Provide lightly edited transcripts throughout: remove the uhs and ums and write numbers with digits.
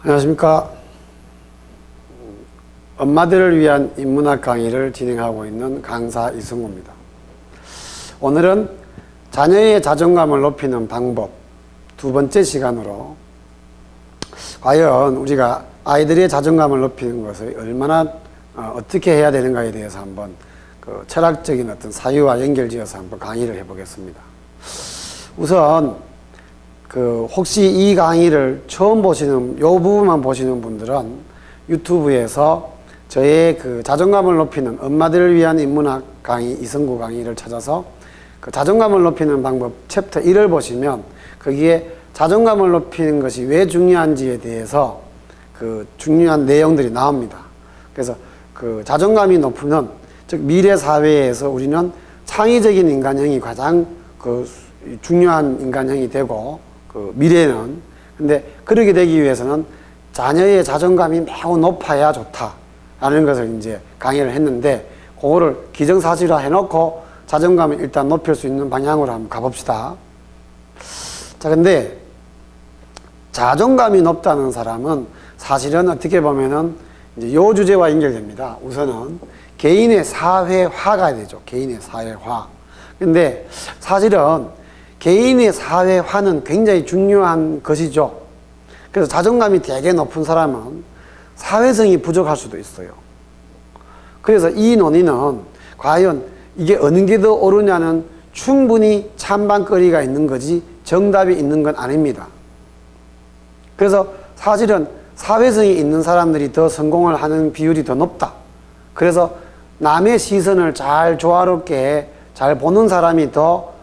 안녕하십니까. 엄마들을 위한 인문학 강의를 진행하고 있는 강사 이승우입니다. 오늘은 자녀의 자존감을 높이는 방법 두 번째 시간으로 과연 우리가 아이들의 자존감을 높이는 것을 얼마나 어떻게 해야 되는가에 대해서 한번 그 철학적인 어떤 사유와 연결지어서 한번 강의를 해보겠습니다. 우선 혹시 이 강의를 처음 보시는, 요 부분만 보시는 분들은 유튜브에서 저의 자존감을 높이는 엄마들을 위한 인문학 강의, 이승구 강의를 찾아서 자존감을 높이는 방법 챕터 1을 보시면 거기에 자존감을 높이는 것이 왜 중요한지에 대해서 중요한 내용들이 나옵니다. 그래서 자존감이 높으면, 즉 미래 사회에서 우리는 창의적인 인간형이 가장 중요한 인간형이 되고, 미래는. 근데 그러게 되기 위해서는 자녀의 자존감이 매우 높아야 좋다라는 것을 이제 강의를 했는데, 그거를 기정사실화 해놓고 자존감을 일단 높일 수 있는 방향으로 한번 가봅시다. 자, 근데 자존감이 높다는 사람은 사실은 어떻게 보면은 이제 요 주제와 연결됩니다. 우선은 개인의 사회화가 되죠. 개인의 사회화. 근데 사실은 개인의 사회화는 굉장히 중요한 것이죠. 그래서 자존감이 되게 높은 사람은 사회성이 부족할 수도 있어요. 그래서 이 논의는 과연 이게 어느 게 더 옳으냐는 충분히 찬반거리가 있는 거지 정답이 있는 건 아닙니다. 그래서 사실은 사회성이 있는 사람들이 더 성공을 하는 비율이 더 높다. 그래서 남의 시선을 잘 조화롭게 잘 보는 사람이 더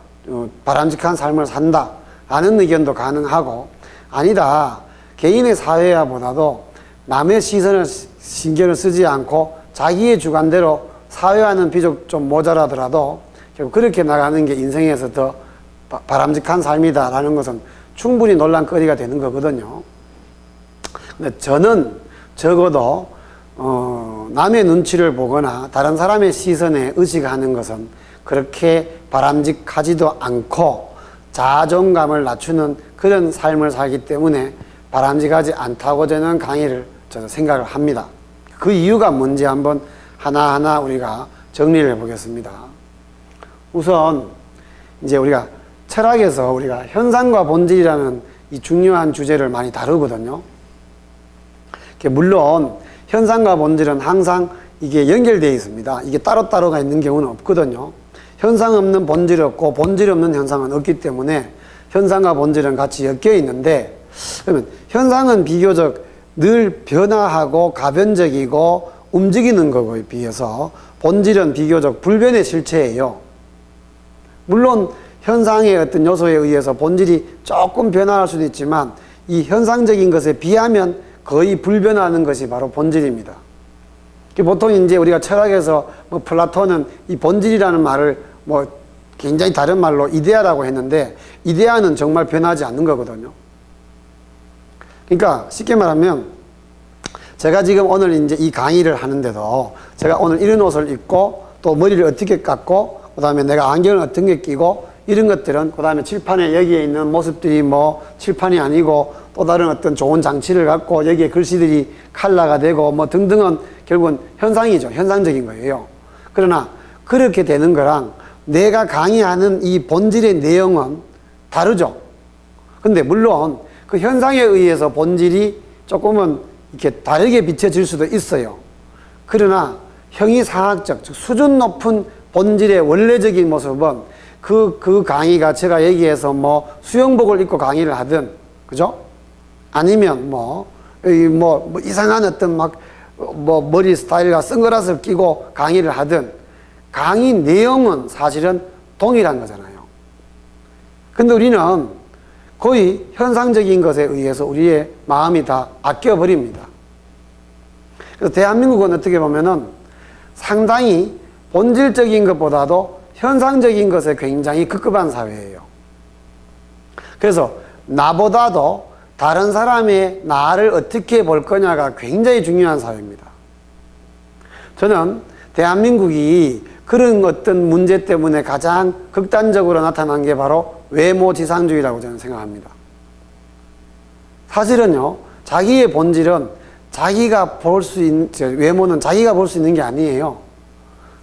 바람직한 삶을 산다 라는 의견도 가능하고, 아니다, 개인의 사회화보다도 남의 시선을 신경을 쓰지 않고 자기의 주관대로 사회화는 비록 좀 모자라더라도 결국 그렇게 나가는 게 인생에서 더 바람직한 삶이다 라는 것은 충분히 논란거리가 되는 거거든요. 근데 저는 적어도 남의 눈치를 보거나 다른 사람의 시선에 의식하는 것은 그렇게 바람직하지도 않고 자존감을 낮추는 그런 삶을 살기 때문에 바람직하지 않다고 저는 강의를 생각을 합니다. 그 이유가 뭔지 한번 하나하나 우리가 정리를 해보겠습니다. 우선 이제 우리가 철학에서 우리가 현상과 본질이라는 이 중요한 주제를 많이 다루거든요. 물론 현상과 본질은 항상 이게 연결되어 있습니다. 이게 따로따로가 있는 경우는 없거든요. 현상 없는 본질이 없고 본질 없는 현상은 없기 때문에 현상과 본질은 같이 엮여 있는데, 그러면 현상은 비교적 늘 변화하고 가변적이고 움직이는 것에 비해서 본질은 비교적 불변의 실체예요. 물론 현상의 어떤 요소에 의해서 본질이 조금 변화할 수도 있지만 이 현상적인 것에 비하면 거의 불변하는 것이 바로 본질입니다. 보통 이제 우리가 철학에서 플라톤은 이 본질이라는 말을 굉장히 다른 말로 이데아라고 했는데, 이데아는 정말 변하지 않는 거거든요. 그러니까 쉽게 말하면 제가 지금 오늘 이제 이 강의를 하는데도 제가 오늘 이런 옷을 입고 또 머리를 어떻게 깎고 그 다음에 내가 안경을 어떤 게 끼고 이런 것들은 그 다음에 칠판에 여기에 있는 모습들이 칠판이 아니고 또 다른 어떤 좋은 장치를 갖고 여기에 글씨들이 컬러가 되고 등등은 결국은 현상이죠. 현상적인 거예요. 그러나 그렇게 되는 거랑 내가 강의하는 이 본질의 내용은 다르죠. 근데 물론 그 현상에 의해서 본질이 조금은 이렇게 다르게 비춰질 수도 있어요. 그러나 형이상학적, 즉 수준 높은 본질의 원래적인 모습은 그 강의가 제가 여기에서 수영복을 입고 강의를 하든, 그죠? 아니면 이상한 어떤 머리 스타일과 선글라스를 끼고 강의를 하든 강의 내용은 사실은 동일한 거잖아요. 근데 우리는 거의 현상적인 것에 의해서 우리의 마음이 다 아껴버립니다. 그래서 대한민국은 어떻게 보면은 상당히 본질적인 것보다도 현상적인 것에 굉장히 급급한 사회예요. 그래서 나보다도 다른 사람의 나를 어떻게 볼 거냐가 굉장히 중요한 사회입니다. 저는 대한민국이 그런 어떤 문제 때문에 가장 극단적으로 나타난 게 바로 외모지상주의라고 저는 생각합니다. 사실은요, 자기의 본질은 자기가 볼 수 있는, 외모는 자기가 볼 수 있는 게 아니에요.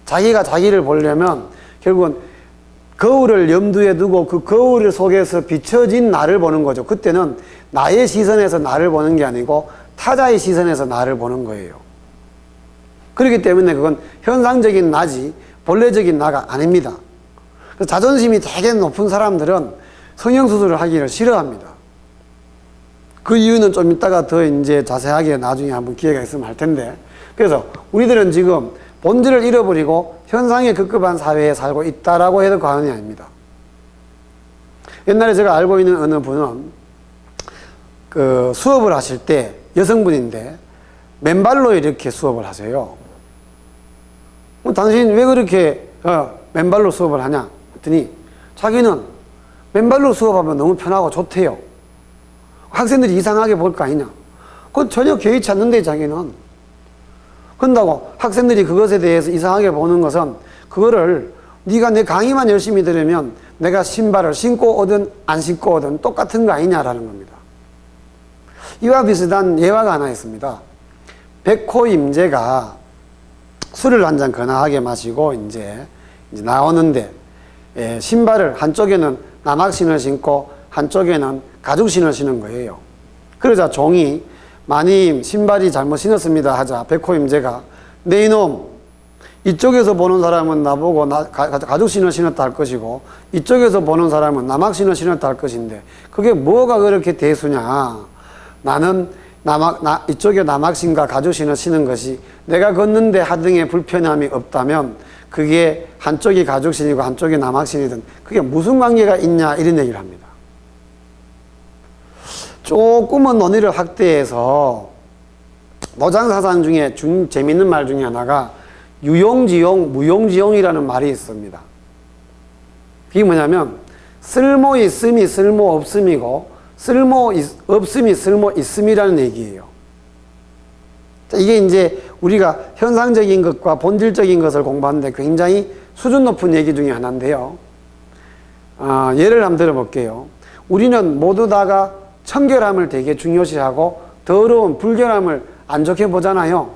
자기가 자기를 보려면 결국은 거울을 염두에 두고 그 거울 속에서 비춰진 나를 보는 거죠. 그때는 나의 시선에서 나를 보는 게 아니고 타자의 시선에서 나를 보는 거예요. 그렇기 때문에 그건 현상적인 나지 본래적인 나가 아닙니다. 자존심이 되게 높은 사람들은 성형수술을 하기를 싫어합니다. 그 이유는 좀 이따가 더 이제 자세하게 나중에 한번 기회가 있으면 할 텐데, 그래서 우리들은 지금 본질을 잃어버리고 현상에 급급한 사회에 살고 있다라고 해도 과언이 아닙니다. 옛날에 제가 알고 있는 어느 분은 그 수업을 하실 때 여성분인데 맨발로 이렇게 수업을 하세요. 당신 왜 그렇게 맨발로 수업을 하냐 했더니 자기는 맨발로 수업하면 너무 편하고 좋대요. 학생들이 이상하게 볼 거 아니냐. 그건 전혀 개의치 않는데 자기는. 그런다고 학생들이 그것에 대해서 이상하게 보는 것은 그거를 네가 내 강의만 열심히 들으면 내가 신발을 신고 오든 안 신고 오든 똑같은 거 아니냐라는 겁니다. 이와 비슷한 예화가 하나 있습니다. 백호 임재가 술을 한 잔 거나하게 마시고 이제 나오는데 신발을 한쪽에는 남학신을 신고 한쪽에는 가죽신을 신은 거예요. 그러자 종이 마님 신발이 잘못 신었습니다 하자 백호 임재가 네 이놈, 이쪽에서 보는 사람은 나보고 가죽신을 신었다 할 것이고 이쪽에서 보는 사람은 남학신을 신었다 할 것인데 그게 뭐가 그렇게 대수냐. 나는 이쪽에 남학신과 가죽신을 신은 것이 내가 걷는데 하등에 불편함이 없다면 그게 한쪽이 가죽신이고 한쪽이 남학신이든 그게 무슨 관계가 있냐 이런 얘기를 합니다. 조금은 논의를 확대해서 노장사상 중에 재밌는 말 중에 하나가 유용지용, 무용지용이라는 말이 있습니다. 그게 뭐냐면 쓸모 있음이 쓸모 없음이고 쓸모 없음이 쓸모 있음이라는 얘기예요. 자, 이게 이제 우리가 현상적인 것과 본질적인 것을 공부하는데 굉장히 수준 높은 얘기 중에 하나인데요. 예를 한번 들어볼게요. 우리는 모두 다가 청결함을 되게 중요시하고 더러운 불결함을 안 좋게 보잖아요.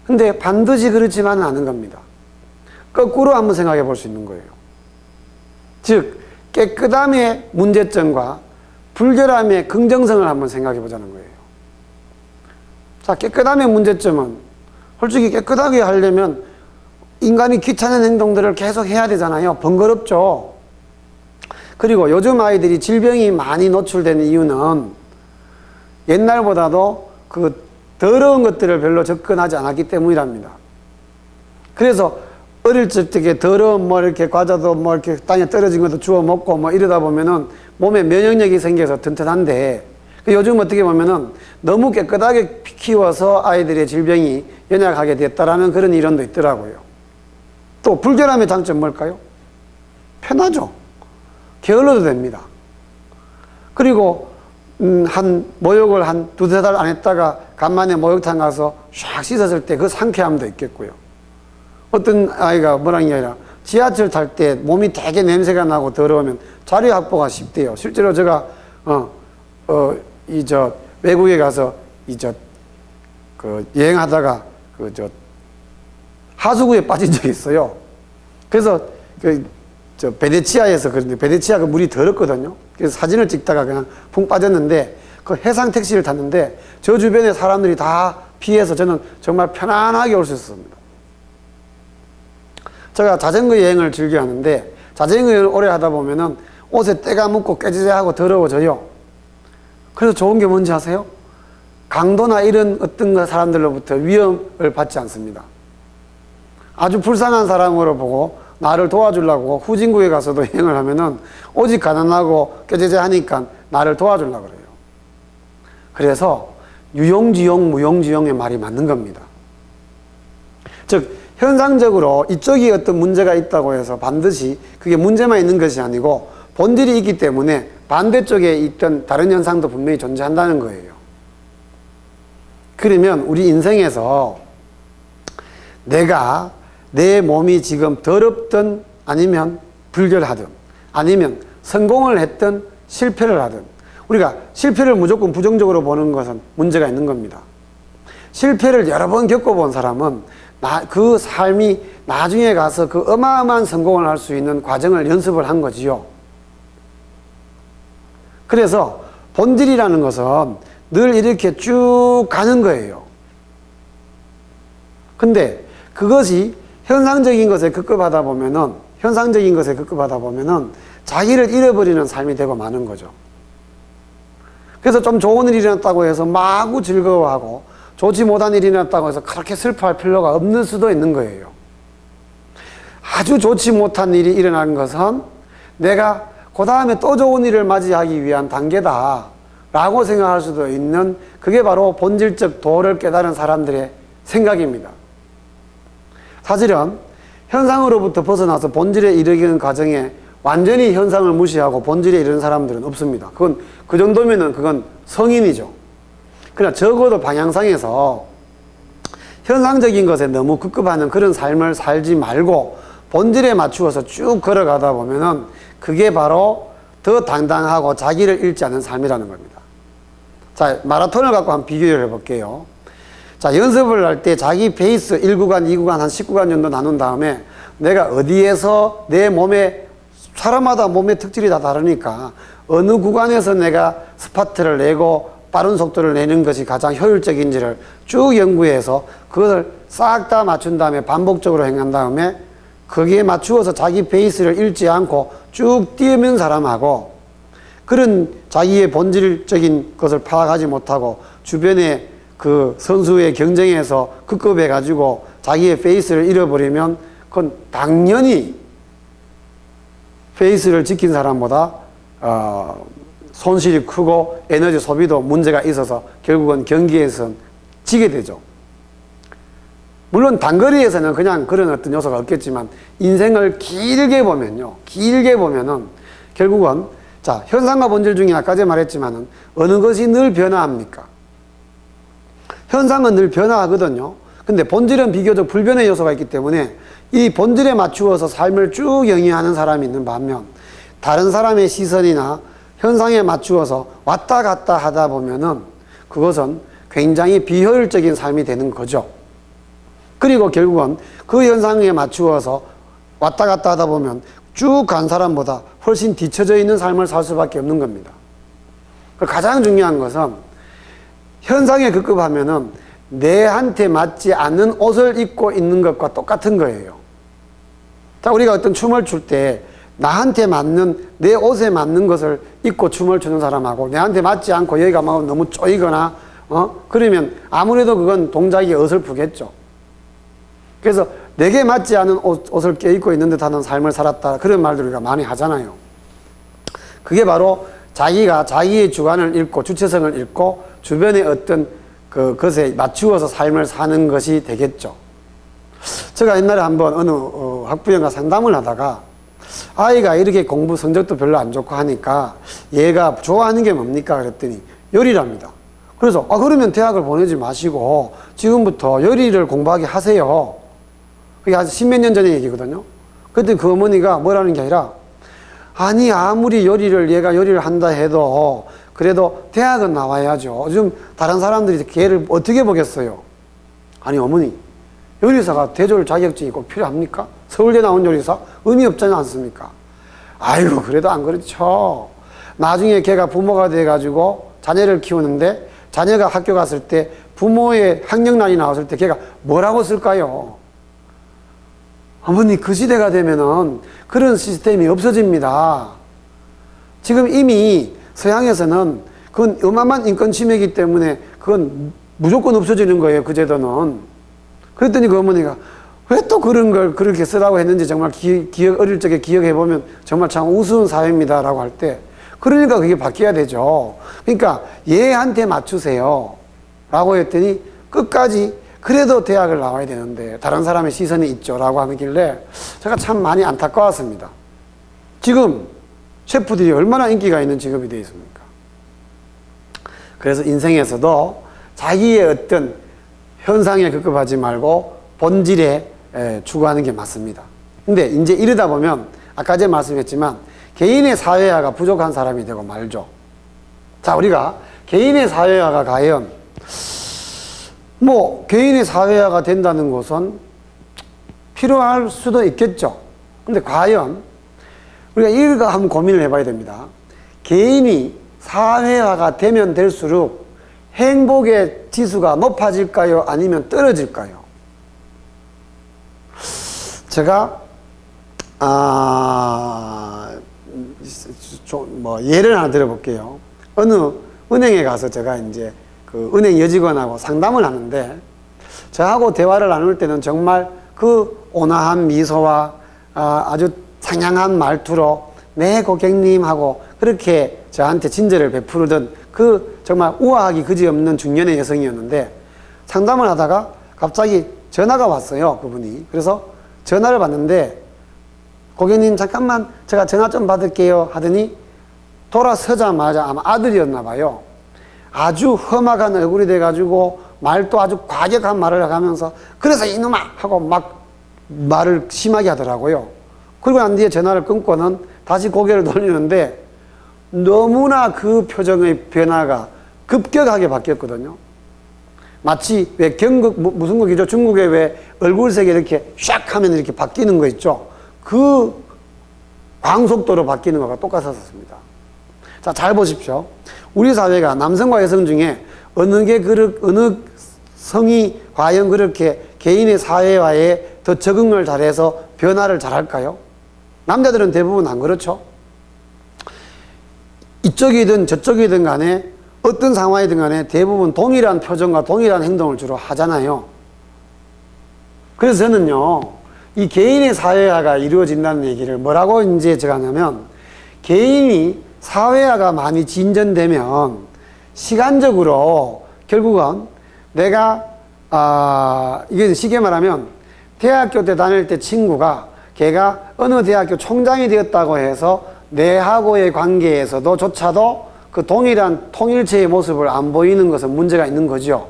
근데 반드시 그렇지만은 않은 겁니다. 거꾸로 한번 생각해 볼 수 있는 거예요. 즉 깨끗함의 문제점과 불결함의 긍정성을 한번 생각해 보자는 거예요. 자, 깨끗함의 문제점은 솔직히 깨끗하게 하려면 인간이 귀찮은 행동들을 계속 해야 되잖아요. 번거롭죠. 그리고 요즘 아이들이 질병이 많이 노출되는 이유는 옛날보다도 그 더러운 것들을 별로 접근하지 않았기 때문이랍니다. 그래서 어릴 적에 더러운 이렇게 과자도 이렇게 땅에 떨어진 것도 주워 먹고 이러다 보면은 몸에 면역력이 생겨서 튼튼한데 요즘 어떻게 보면은 너무 깨끗하게 키워서 아이들의 질병이 연약하게 됐다라는 그런 이론도 있더라고요. 또 불결함의 장점 뭘까요? 편하죠. 게을러도 됩니다. 그리고 모욕을 한 두세 달 안 했다가 간만에 목욕탕 가서 샥 씻었을 때 그 상쾌함도 있겠고요. 어떤 아이가 뭐라는 게 아니라 지하철 탈 때 몸이 되게 냄새가 나고 더러우면 자리 확보가 쉽대요. 실제로 제가 외국에 가서 여행하다가 하수구에 빠진 적이 있어요. 그래서 베네치아에서 그런데 베네치아가 물이 더럽거든요. 그래서 사진을 찍다가 그냥 붕 빠졌는데 그 해상 택시를 탔는데 저 주변에 사람들이 다 피해서 저는 정말 편안하게 올 수 있었습니다. 제가 자전거 여행을 즐겨 하는데 자전거 여행을 오래 하다 보면은 옷에 때가 묻고 깨지지하고 더러워져요. 그래서 좋은 게 뭔지 아세요? 강도나 이런 어떤 사람들로부터 위험을 받지 않습니다. 아주 불쌍한 사람으로 보고 나를 도와주려고 후진국에 가서도 여행을 하면은 오직 가난하고 깨재재하니까 나를 도와주려고 그래요. 그래서 유용지용, 무용지용의 말이 맞는 겁니다. 즉 현상적으로 이쪽이 어떤 문제가 있다고 해서 반드시 그게 문제만 있는 것이 아니고 본질이 있기 때문에 반대쪽에 있던 다른 현상도 분명히 존재한다는 거예요. 그러면 우리 인생에서 내가 내 몸이 지금 더럽든 아니면 불결하든 아니면 성공을 했든 실패를 하든 우리가 실패를 무조건 부정적으로 보는 것은 문제가 있는 겁니다. 실패를 여러 번 겪어본 사람은 그 삶이 나중에 가서 그 어마어마한 성공을 할 수 있는 과정을 연습을 한 거지요. 그래서 본질이라는 것은 늘 이렇게 쭉 가는 거예요. 근데 그것이 현상적인 것에 급급하다 보면은 자기를 잃어버리는 삶이 되고 마는 거죠. 그래서 좀 좋은 일이 일어났다고 해서 마구 즐거워하고 좋지 못한 일이 일어났다고 해서 그렇게 슬퍼할 필요가 없는 수도 있는 거예요. 아주 좋지 못한 일이 일어난 것은 내가 그 다음에 또 좋은 일을 맞이하기 위한 단계다 라고 생각할 수도 있는, 그게 바로 본질적 도를 깨달은 사람들의 생각입니다. 사실은 현상으로부터 벗어나서 본질에 이르기는 과정에 완전히 현상을 무시하고 본질에 이르는 사람들은 없습니다. 그건 그 정도면은 그건 성인이죠. 그러나 적어도 방향상에서 현상적인 것에 너무 급급하는 그런 삶을 살지 말고 본질에 맞추어서 쭉 걸어가다 보면은 그게 바로 더 당당하고 자기를 잃지 않는 삶이라는 겁니다. 자, 마라톤을 갖고 한번 비교를 해볼게요. 자, 연습을 할 때 자기 페이스 1구간, 2구간, 한 10구간 정도 나눈 다음에 내가 어디에서 내 몸에, 사람마다 몸의 특질이 다 다르니까 어느 구간에서 내가 스파트를 내고 빠른 속도를 내는 것이 가장 효율적인지를 쭉 연구해서 그것을 싹 다 맞춘 다음에 반복적으로 행한 다음에 거기에 맞추어서 자기 페이스를 잃지 않고 쭉 뛰어면 사람하고, 그런 자기의 본질적인 것을 파악하지 못하고 주변에 그 선수의 경쟁에서 급급해 가지고 자기의 페이스를 잃어버리면 그건 당연히 페이스를 지킨 사람보다 손실이 크고 에너지 소비도 문제가 있어서 결국은 경기에서는 지게 되죠. 물론 단거리에서는 그냥 그런 어떤 요소가 없겠지만 인생을 길게 보면은 결국은, 자, 현상과 본질 중에 아까 전에 말했지만은 어느 것이 늘 변화합니까? 현상은 늘 변화하거든요. 근데 본질은 비교적 불변의 요소가 있기 때문에 이 본질에 맞추어서 삶을 쭉 영위하는 사람이 있는 반면, 다른 사람의 시선이나 현상에 맞추어서 왔다 갔다 하다 보면은 그것은 굉장히 비효율적인 삶이 되는 거죠. 그리고 결국은 그 현상에 맞추어서 왔다 갔다 하다 보면 쭉 간 사람보다 훨씬 뒤처져 있는 삶을 살 수밖에 없는 겁니다. 가장 중요한 것은 현상에 급급하면은 내한테 맞지 않는 옷을 입고 있는 것과 똑같은 거예요. 자, 우리가 어떤 춤을 출 때 나한테 맞는, 내 옷에 맞는 것을 입고 춤을 추는 사람하고 내한테 맞지 않고 여기가 막 너무 쪼이거나 그러면 아무래도 그건 동작이 어설프겠죠. 그래서 내게 맞지 않은 옷을 껴입고 있는 듯하는 삶을 살았다, 그런 말들 우리가 많이 하잖아요. 그게 바로 자기가 자기의 주관을 잃고 주체성을 잃고 주변의 어떤 것에 맞추어서 삶을 사는 것이 되겠죠. 제가 옛날에 한번 어느 학부형과 상담을 하다가 아이가 이렇게 공부 성적도 별로 안 좋고 하니까 얘가 좋아하는 게 뭡니까? 그랬더니 요리랍니다. 그래서 그러면 대학을 보내지 마시고 지금부터 요리를 공부하게 하세요. 그게 한 10몇 년 전의 얘기거든요. 그때 그 어머니가 뭐라는 게 아니라, 아니 아무리 얘가 요리를 한다 해도 그래도 대학은 나와야죠. 요즘 다른 사람들이 걔를 어떻게 보겠어요? 아니 어머니, 요리사가 대졸 자격증이 꼭 필요합니까? 서울대 나온 요리사 의미 없지 않습니까? 아이고 그래도 안 그렇죠. 나중에 걔가 부모가 돼가지고 자녀를 키우는데 자녀가 학교 갔을 때 부모의 학력란이 나왔을 때 걔가 뭐라고 쓸까요? 어머니, 그 시대가 되면은 그런 시스템이 없어집니다. 지금 이미 서양에서는 그건 어마어마한 인권 침해이기 때문에 그건 무조건 없어지는 거예요, 그 제도는. 그랬더니 그 어머니가 왜 또 그런 걸 그렇게 쓰라고 했는지 정말 어릴 적에 기억해보면 정말 참 우스운 사회입니다 라고 할 때, 그러니까 그게 바뀌어야 되죠. 그러니까 얘한테 맞추세요 라고 했더니 끝까지 그래도 대학을 나와야 되는데 다른 사람의 시선이 있죠 라고 하길래 제가 참 많이 안타까웠습니다. 지금 셰프들이 얼마나 인기가 있는 직업이 되어 있습니까? 그래서 인생에서도 자기의 어떤 현상에 급급하지 말고 본질에 추구하는 게 맞습니다. 근데 이제 이러다 보면 아까 전에 말씀했지만 개인의 사회화가 부족한 사람이 되고 말죠. 자, 우리가 개인의 사회화가 과연 개인의 사회화가 된다는 것은 필요할 수도 있겠죠. 근데 과연 우리가 이거 한번 고민을 해봐야 됩니다. 개인이 사회화가 되면 될수록 행복의 지수가 높아질까요? 아니면 떨어질까요? 제가 예를 하나 들어볼게요. 어느 은행에 가서 제가 이제 그 은행 여직원하고 상담을 하는데, 저하고 대화를 나눌 때는 정말 그 온화한 미소와 아주 상냥한 말투로 네 고객님 하고 그렇게 저한테 친절을 베푸던 그 정말 우아하기 그지없는 중년의 여성이었는데, 상담을 하다가 갑자기 전화가 왔어요, 그분이. 그래서 전화를 받는데, 고객님 잠깐만 제가 전화 좀 받을게요 하더니 돌아서자마자 아마 아들이었나 봐요. 아주 험악한 얼굴이 돼가지고 말도 아주 과격한 말을 하면서 그래서 이놈아 하고 막 말을 심하게 하더라고요. 그리고 난 뒤에 전화를 끊고는 다시 고개를 돌리는데 너무나 그 표정의 변화가 급격하게 바뀌었거든요. 마치 왜 무슨 곡이죠? 중국에 왜 얼굴색이 이렇게 샥 하면 이렇게 바뀌는 거 있죠? 그 광속도로 바뀌는 거가 똑같았습니다. 자, 잘 보십시오. 우리 사회가 남성과 여성 중에 어느 성이 과연 그렇게 개인의 사회화에 더 적응을 잘해서 변화를 잘할까요? 남자들은 대부분 안 그렇죠? 이쪽이든 저쪽이든 간에 어떤 상황이든 간에 대부분 동일한 표정과 동일한 행동을 주로 하잖아요. 그래서 저는요, 이 개인의 사회화가 이루어진다는 얘기를 뭐라고 이제 제가 하냐면, 개인이 사회화가 많이 진전되면 시간적으로 결국은 내가 이게 쉽게 말하면 대학교 때 다닐 때 친구가 걔가 어느 대학교 총장이 되었다고 해서 내하고의 관계에서도 조차도 그 동일한 통일체의 모습을 안 보이는 것은 문제가 있는 거죠.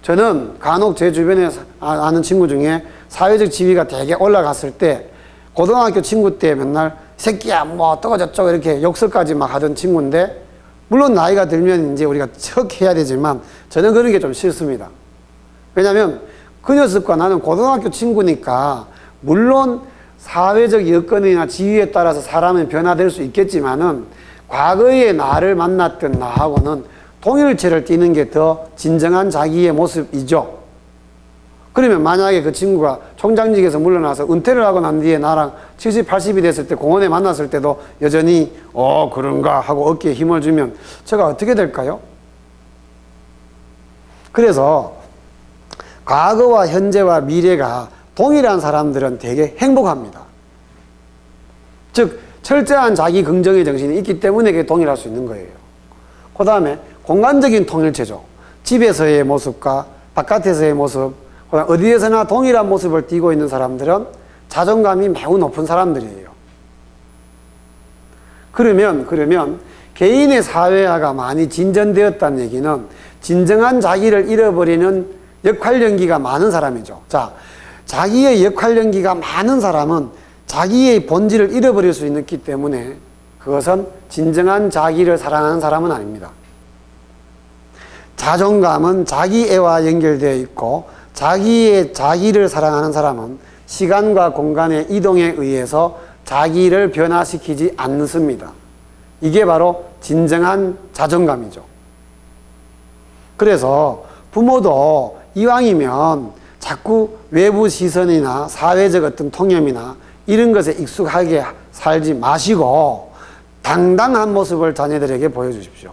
저는 간혹 제 주변에 아는 친구 중에 사회적 지위가 되게 올라갔을 때 고등학교 친구 때 맨날 새끼야 뭐 어쩌고 저쩌고 이렇게 욕설까지 막 하던 친구인데, 물론 나이가 들면 이제 우리가 척해야 되지만 저는 그런 게 좀 싫습니다. 왜냐하면 그 녀석과 나는 고등학교 친구니까 물론 사회적 여건이나 지위에 따라서 사람은 변화될 수 있겠지만은 과거에 나를 만났던 나하고는 통일체를 띠는 게 더 진정한 자기의 모습이죠. 그러면 만약에 그 친구가 총장직에서 물러나서 은퇴를 하고 난 뒤에 나랑 70, 80이 됐을 때 공원에 만났을 때도 여전히 그런가 하고 어깨에 힘을 주면 제가 어떻게 될까요? 그래서 과거와 현재와 미래가 동일한 사람들은 되게 행복합니다. 즉 철저한 자기 긍정의 정신이 있기 때문에 그게 동일할 수 있는 거예요. 그 다음에 공간적인 통일체죠. 집에서의 모습과 바깥에서의 모습, 어디에서나 동일한 모습을 띠고 있는 사람들은 자존감이 매우 높은 사람들이에요. 그러면 개인의 사회화가 많이 진전되었다는 얘기는 진정한 자기를 잃어버리는 역할 연기가 많은 사람이죠. 자, 자기의 역할 연기가 많은 사람은 자기의 본질을 잃어버릴 수 있기 때문에 그것은 진정한 자기를 사랑하는 사람은 아닙니다. 자존감은 자기애와 연결되어 있고 자기를 사랑하는 사람은 시간과 공간의 이동에 의해서 자기를 변화시키지 않습니다. 이게 바로 진정한 자존감이죠. 그래서 부모도 이왕이면 자꾸 외부 시선이나 사회적 어떤 통념이나 이런 것에 익숙하게 살지 마시고 당당한 모습을 자녀들에게 보여주십시오.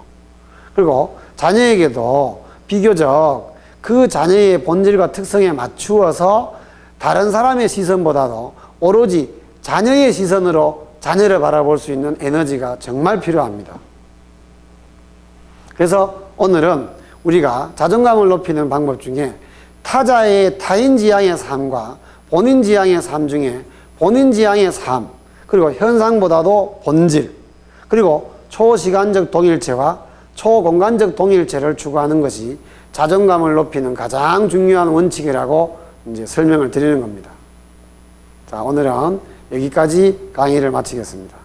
그리고 자녀에게도 비교적 그 자녀의 본질과 특성에 맞추어서 다른 사람의 시선보다도 오로지 자녀의 시선으로 자녀를 바라볼 수 있는 에너지가 정말 필요합니다. 그래서 오늘은 우리가 자존감을 높이는 방법 중에 타자의 타인지향의 삶과 본인지향의 삶 중에 본인지향의 삶, 그리고 현상보다도 본질, 그리고 초시간적 동일체와 초공간적 동일체를 추구하는 것이 자존감을 높이는 가장 중요한 원칙이라고 이제 설명을 드리는 겁니다. 자, 오늘은 여기까지 강의를 마치겠습니다.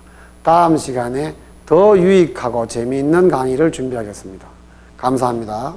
다음 시간에 더 유익하고 재미있는 강의를 준비하겠습니다. 감사합니다.